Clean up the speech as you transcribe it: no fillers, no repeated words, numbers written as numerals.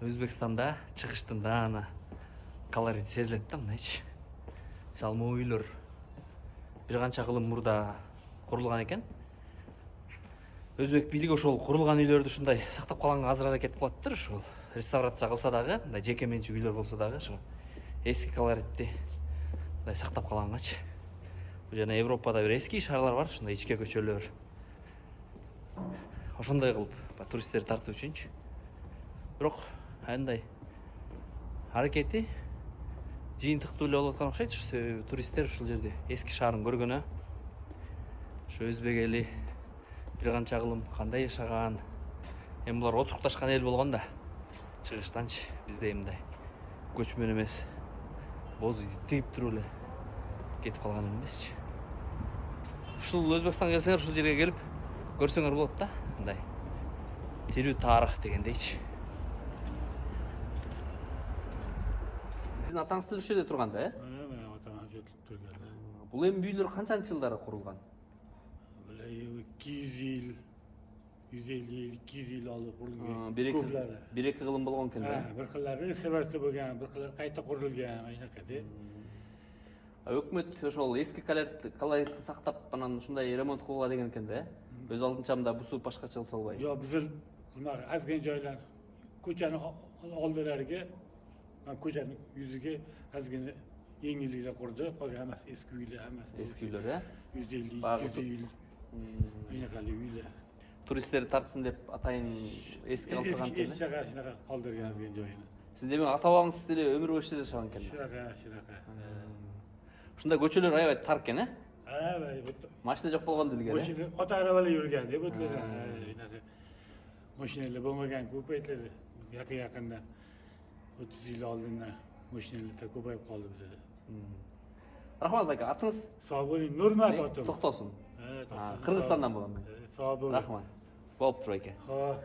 Өзбекстанда чыгыштында ана колорит сезилет да мындайчы. Салмоо үйлөр бир канча кылым мурда курулган экен. Өзбек бийлиги ошол курулган үйлөрдү ушундай сактап калганга азыр аракет кылаттыр. Ошол реставрация кылса дагы, мындай жеке менчик үйлөр болсо дагы ошо эски колоритти мындай сактап калгангачы. Бул жана Европада бир эски шаарлар бар, ушундай ичке көчөлөр. Ошондой кылып туристтерди тартуу үчүнчү. Бирок андай аракети жыйынтыктуу эле болуп аткан окшойт. Себеби туристтер ушул жерде эски шаарын көргөнү, ошо өзбек эли бир канча кылым кандай жашаган, эми булар отурукташкан эл болгон да. Чыгыштанчы бизде мындай көчмөн эмес, боз үйдү тигип туруп эле кетип калган эмесчи. Ушул Өзбекстанга келсеңер ушул жерге келип көрсөңөр болот да, мындай тирүү тарых дегендейчи. Сиздин атаңыз тил ушул жерде турган да, Менин атам ошо турган. Бул эми үйлөр канчанчы жылдары курулган? 200 yıl, 150 yıl, 200 yıl oldu kurulgan. Bir iki kılım болгон экен да. Bir kılları severse bo'lgan, bir kılları qayta qurilgan, aynaqada. Өкмөт ошол эски колоритти сактап анан ушундай ремонт кылууга деген экен да. Өз алдынча мында бусуп башкача кылса албайбы? Yo, biz qilmar, azgın joylar ko'chani oldilariga, ko'chaning yuziga azgın yengilliklar qurdi, qolgan emas, eski uylar emas. Eski uylar, ha? 150, 200 yıl. Aynaqali uylar. Turistleri tartsın dep атайын эски алып турган экен. Eski şaka şunaka qoldirgan azgın joyini. Сиз деме ата бабаңыз деле өмүр бою ушул жерде жашаган экен. Şuraka. Ушундай көчөлөр аябай тар экен, э? Машина жок болгон делге. Машина ota arabalar yurgan deb o'tlagan. Mashinalar bo'lmagan ko'p aytiladi. Yaqin-yaqinda 30 yil oldindan mashinalar ko'payib qoldi bizda. Рахмат байка, атыңыз? Sog' bo'ling, Nurmat otim. Токтосун. Evet, Кыргызстандан болом мен. Sog' bo'ling. Рахмат. Болуптур байке. Xo'p.